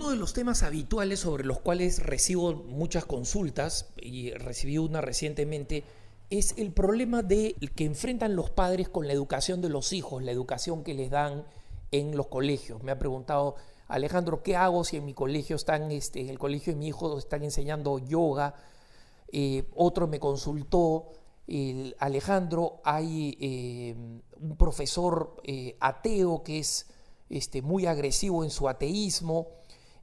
Uno de los temas habituales sobre los cuales recibo muchas consultas, y recibí una recientemente, es el problema que enfrentan los padres con la educación de los hijos, la educación que les dan en los colegios. Me ha preguntado: Alejandro, ¿qué hago si en mi colegio en el colegio de mi hijo están enseñando yoga? Otro me consultó: Alejandro, hay un profesor ateo que es muy agresivo en su ateísmo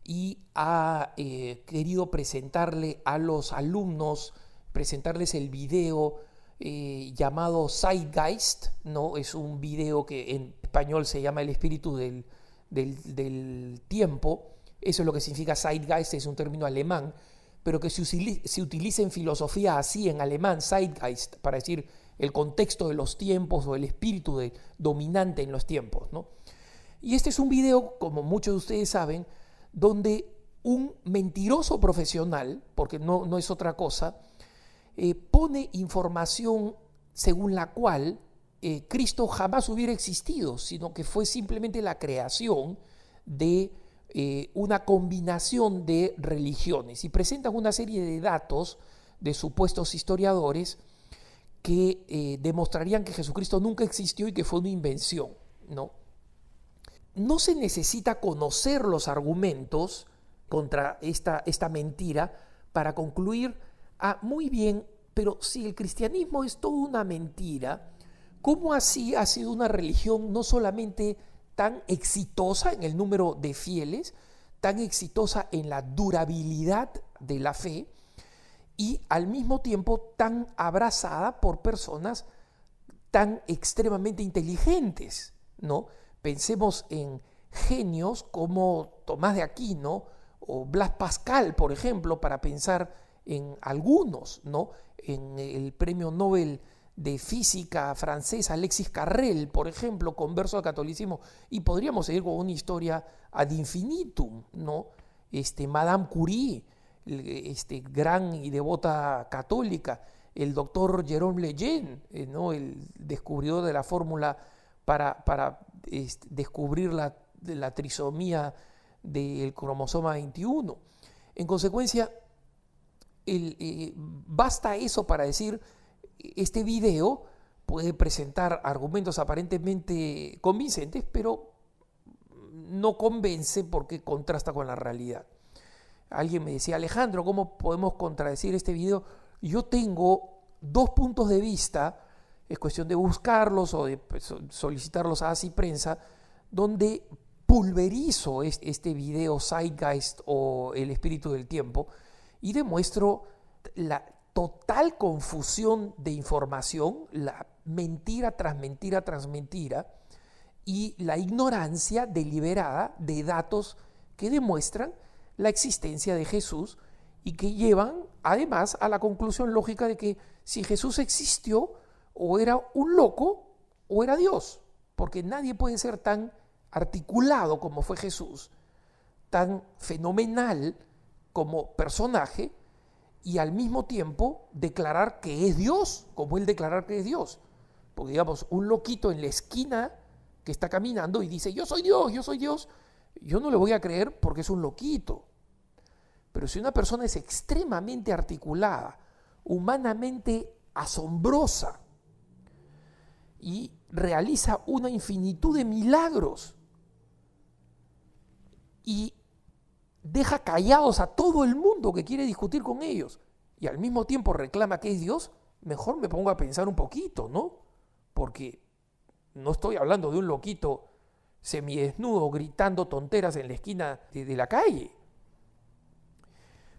y ha querido presentarle a los alumnos, presentarles el video llamado Zeitgeist, ¿no? Es un video que en español se llama El espíritu del tiempo. Eso es lo que significa Zeitgeist, es un término alemán, pero que se utiliza en filosofía así, en alemán, Zeitgeist, para decir el contexto de los tiempos o el espíritu dominante en los tiempos, ¿no? Y este es un video, como muchos de ustedes saben, donde un mentiroso profesional, porque no es otra cosa, pone información según la cual Cristo jamás hubiera existido, sino que fue simplemente la creación de una combinación de religiones, y presentan una serie de datos de supuestos historiadores que demostrarían que Jesucristo nunca existió y que fue una invención, ¿no? No se necesita conocer los argumentos contra esta mentira para concluir: muy bien, pero si el cristianismo es toda una mentira, ¿cómo así ha sido una religión no solamente tan exitosa en el número de fieles, tan exitosa en la durabilidad de la fe y al mismo tiempo tan abrazada por personas tan extremadamente inteligentes, ¿no? Pensemos en genios como Tomás de Aquino o Blas Pascal, por ejemplo, para pensar en algunos, ¿no? En el premio Nobel de física francés Alexis Carrel, por ejemplo, converso al catolicismo, y podríamos seguir con una historia ad infinitum, ¿no? Madame Curie, gran y devota católica, el doctor Jérôme Lejeune, ¿no? El descubridor de la fórmula para descubrir la trisomía del cromosoma 21. En consecuencia, basta eso para decir: este video puede presentar argumentos aparentemente convincentes, pero no convence porque contrasta con la realidad. Alguien me decía: Alejandro, ¿cómo podemos contradecir este video? Yo tengo dos puntos de vista, es cuestión de buscarlos o de solicitarlos a Así Prensa, donde pulverizo este video Zeitgeist o El espíritu del tiempo y demuestro la total confusión de información, la mentira tras mentira tras mentira, y la ignorancia deliberada de datos que demuestran la existencia de Jesús y que llevan además a la conclusión lógica de que si Jesús existió, o era un loco o era Dios, porque nadie puede ser tan articulado como fue Jesús, tan fenomenal como personaje, y al mismo tiempo declarar que es Dios, como él declarar que es Dios. Porque digamos, un loquito en la esquina que está caminando y dice: yo soy Dios, yo no le voy a creer porque es un loquito. Pero si una persona es extremadamente articulada, humanamente asombrosa, y realiza una infinitud de milagros y deja callados a todo el mundo que quiere discutir con ellos y al mismo tiempo reclama que es Dios, mejor me pongo a pensar un poquito, ¿no? Porque no estoy hablando de un loquito semidesnudo gritando tonteras en la esquina de la calle.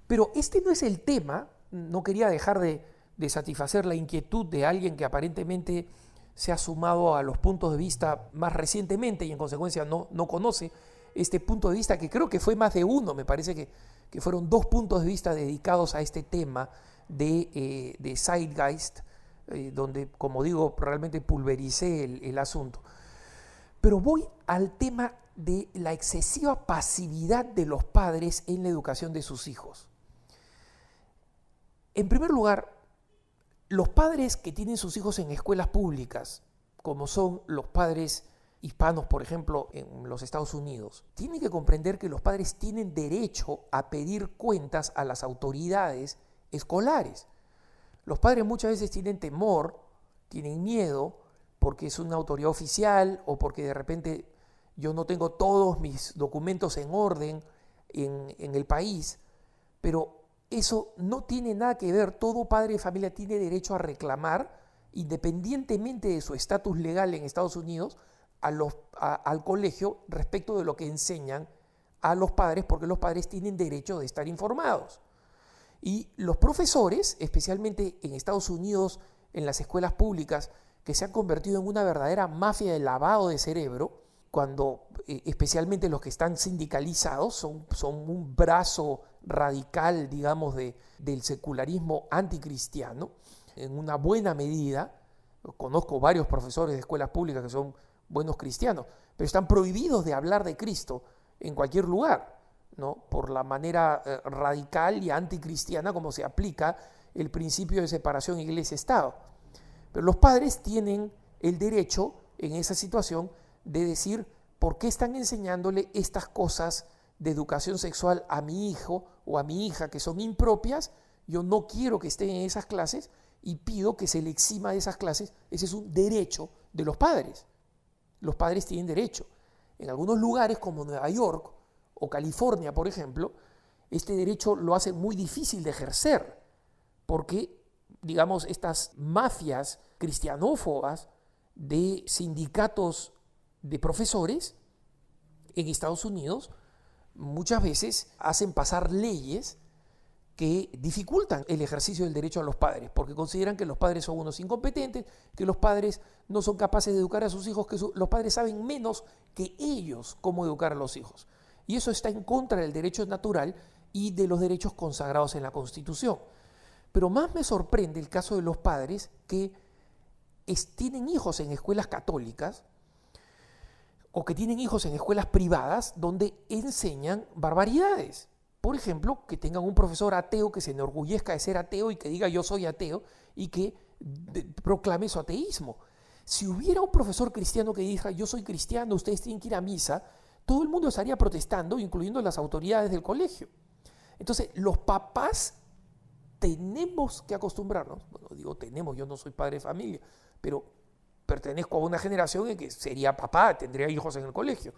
Pero este no es el tema. No quería dejar de satisfacer la inquietud de alguien que aparentemente se ha sumado a los puntos de vista más recientemente y en consecuencia no conoce este punto de vista, que creo que fue más de uno. Me parece que fueron dos puntos de vista dedicados a este tema de Zeitgeist, donde, como digo, realmente pulvericé el asunto. Pero voy al tema de la excesiva pasividad de los padres en la educación de sus hijos. En primer lugar, los padres que tienen sus hijos en escuelas públicas, como son los padres hispanos, por ejemplo, en los Estados Unidos, tienen que comprender que los padres tienen derecho a pedir cuentas a las autoridades escolares. Los padres muchas veces tienen temor, tienen miedo, porque es una autoridad oficial o porque de repente yo no tengo todos mis documentos en orden en el país, pero eso no tiene nada que ver. Todo padre de familia tiene derecho a reclamar, independientemente de su estatus legal en Estados Unidos, al colegio respecto de lo que enseñan a los padres, porque los padres tienen derecho de estar informados. Y los profesores, especialmente en Estados Unidos, en las escuelas públicas, que se han convertido en una verdadera mafia de lavado de cerebro, cuando especialmente los que están sindicalizados son un brazo radical, digamos, del secularismo anticristiano, en una buena medida. Conozco varios profesores de escuelas públicas que son buenos cristianos, pero están prohibidos de hablar de Cristo en cualquier lugar, ¿no? Por la manera radical y anticristiana como se aplica el principio de separación iglesia-estado. Pero los padres tienen el derecho en esa situación de decir por qué están enseñándole estas cosas de educación sexual a mi hijo o a mi hija que son impropias. Yo no quiero que estén en esas clases y pido que se le exima de esas clases. Ese es un derecho de los padres. Los padres tienen derecho. En algunos lugares como Nueva York o California, por ejemplo, este derecho lo hace muy difícil de ejercer porque, digamos, estas mafias cristianófobas de sindicatos de profesores en Estados Unidos muchas veces hacen pasar leyes que dificultan el ejercicio del derecho a los padres, porque consideran que los padres son unos incompetentes, que los padres no son capaces de educar a sus hijos, que los padres saben menos que ellos cómo educar a los hijos. Y eso está en contra del derecho natural y de los derechos consagrados en la Constitución. Pero más me sorprende el caso de los padres que tienen hijos en escuelas católicas o que tienen hijos en escuelas privadas donde enseñan barbaridades. Por ejemplo, que tengan un profesor ateo que se enorgullezca de ser ateo y que diga yo soy ateo y que proclame su ateísmo. Si hubiera un profesor cristiano que diga yo soy cristiano, ustedes tienen que ir a misa, todo el mundo estaría protestando, incluyendo las autoridades del colegio. Entonces, los papás tenemos que acostumbrarnos, bueno, digo tenemos, yo no soy padre de familia, pero pertenezco a una generación en que sería papá, tendría hijos en el colegio.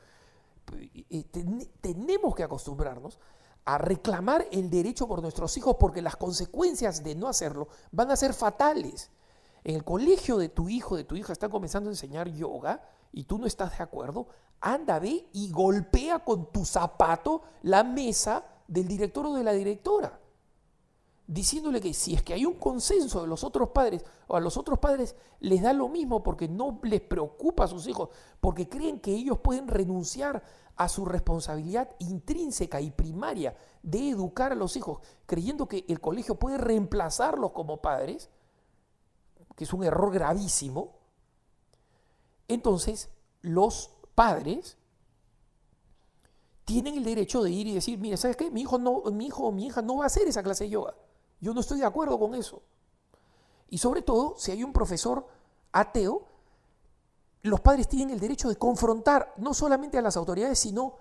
Tenemos que acostumbrarnos a reclamar el derecho por nuestros hijos porque las consecuencias de no hacerlo van a ser fatales. En el colegio de tu hijo, de tu hija, están comenzando a enseñar yoga y tú no estás de acuerdo, anda, ve y golpea con tu zapato la mesa del director o de la directora, diciéndole que si es que hay un consenso de los otros padres o a los otros padres les da lo mismo porque no les preocupa a sus hijos, porque creen que ellos pueden renunciar a su responsabilidad intrínseca y primaria de educar a los hijos, creyendo que el colegio puede reemplazarlos como padres, que es un error gravísimo. Entonces, los padres tienen el derecho de ir y decir, mira, ¿sabes qué? Mi hijo o mi hija no va a hacer esa clase de yoga. Yo no estoy de acuerdo con eso. Y sobre todo, si hay un profesor ateo, los padres tienen el derecho de confrontar no solamente a las autoridades, sino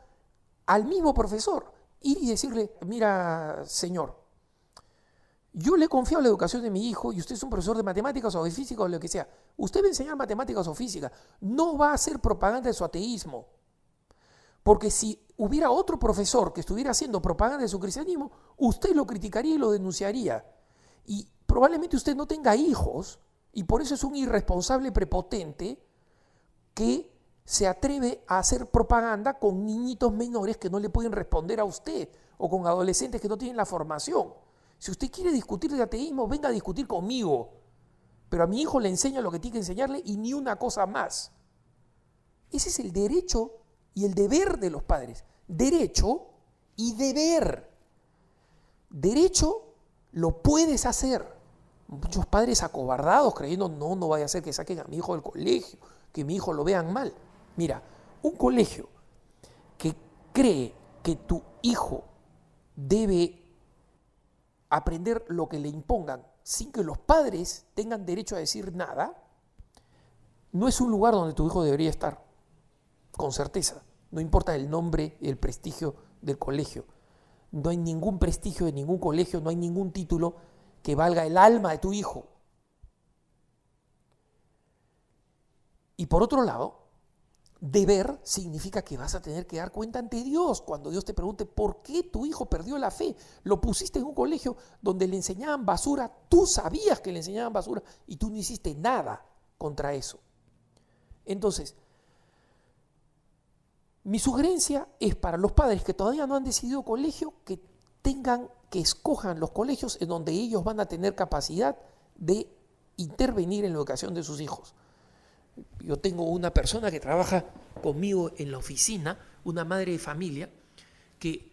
al mismo profesor. Ir y decirle, mira, señor, yo le confío la educación de mi hijo y usted es un profesor de matemáticas o de física o lo que sea. Usted va a enseñar matemáticas o física. No va a hacer propaganda de su ateísmo. Porque si hubiera otro profesor que estuviera haciendo propaganda de su cristianismo, usted lo criticaría y lo denunciaría. Y probablemente usted no tenga hijos y por eso es un irresponsable prepotente que se atreve a hacer propaganda con niñitos menores que no le pueden responder a usted o con adolescentes que no tienen la formación. Si usted quiere discutir de ateísmo, venga a discutir conmigo. Pero a mi hijo le enseña lo que tiene que enseñarle y ni una cosa más. Ese es el derecho y el deber de los padres. Derecho y deber. Derecho lo puedes hacer. Muchos padres acobardados creyendo, no vaya a ser que saquen a mi hijo del colegio, que mi hijo lo vean mal. Mira, un colegio que cree que tu hijo debe aprender lo que le impongan sin que los padres tengan derecho a decir nada, no es un lugar donde tu hijo debería estar. con certeza. No importa el nombre y el prestigio del colegio. No hay ningún prestigio de ningún colegio, no hay ningún título que valga el alma de tu hijo. Y por otro lado, deber significa que vas a tener que dar cuenta ante Dios cuando Dios te pregunte por qué tu hijo perdió la fe. Lo pusiste en un colegio donde le enseñaban basura, tú sabías que le enseñaban basura y tú no hiciste nada contra eso. Entonces, mi sugerencia es para los padres que todavía no han decidido colegio, que escojan los colegios en donde ellos van a tener capacidad de intervenir en la educación de sus hijos. Yo tengo una persona que trabaja conmigo en la oficina, una madre de familia, que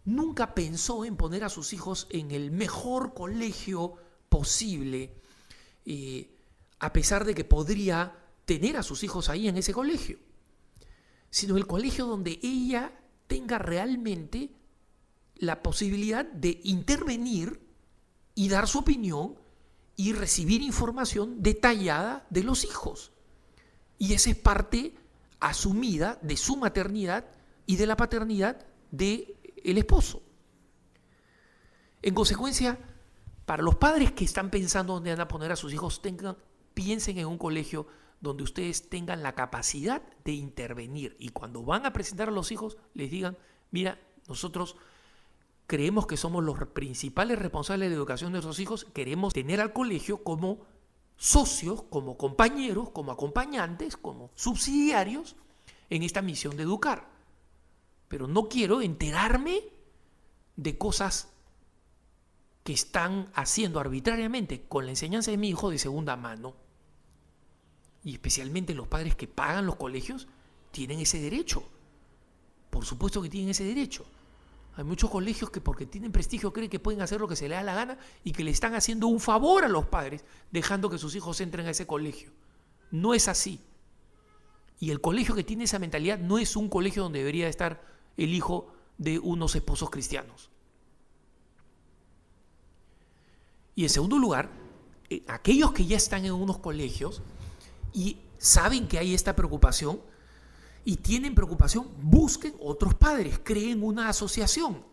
nunca pensó en poner a sus hijos en el mejor colegio posible, a pesar de que podría tener a sus hijos ahí en ese colegio, sino el colegio donde ella tenga realmente la posibilidad de intervenir y dar su opinión y recibir información detallada de los hijos. Y esa es parte asumida de su maternidad y de la paternidad del esposo. En consecuencia, para los padres que están pensando dónde van a poner a sus hijos, piensen en un colegio donde ustedes tengan la capacidad de intervenir. Y cuando van a presentar a los hijos, les digan, mira, nosotros creemos que somos los principales responsables de la educación de nuestros hijos, queremos tener al colegio como socios, como compañeros, como acompañantes, como subsidiarios en esta misión de educar. Pero no quiero enterarme de cosas que están haciendo arbitrariamente con la enseñanza de mi hijo de segunda mano. Y especialmente los padres que pagan los colegios tienen ese derecho. Por supuesto que tienen ese derecho. Hay muchos colegios que porque tienen prestigio creen que pueden hacer lo que se les da la gana y que le están haciendo un favor a los padres dejando que sus hijos entren a ese colegio. No es así. Y el colegio que tiene esa mentalidad no es un colegio donde debería estar el hijo de unos esposos cristianos. Y en segundo lugar, aquellos que ya están en unos colegios y saben que hay esta preocupación, y tienen preocupación, busquen otros padres, creen una asociación.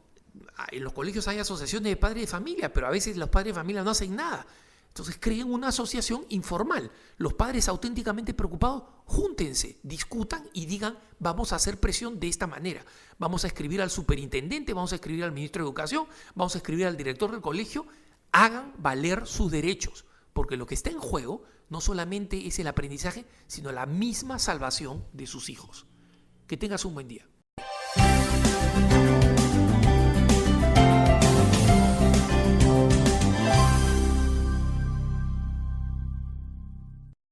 En los colegios hay asociaciones de padres de familia, pero a veces los padres de familia no hacen nada. Entonces creen una asociación informal. Los padres auténticamente preocupados, júntense, discutan y digan, vamos a hacer presión de esta manera. Vamos a escribir al superintendente, vamos a escribir al ministro de Educación, vamos a escribir al director del colegio. Hagan valer sus derechos, porque lo que está en juego no solamente es el aprendizaje, sino la misma salvación de sus hijos. Que tengas un buen día.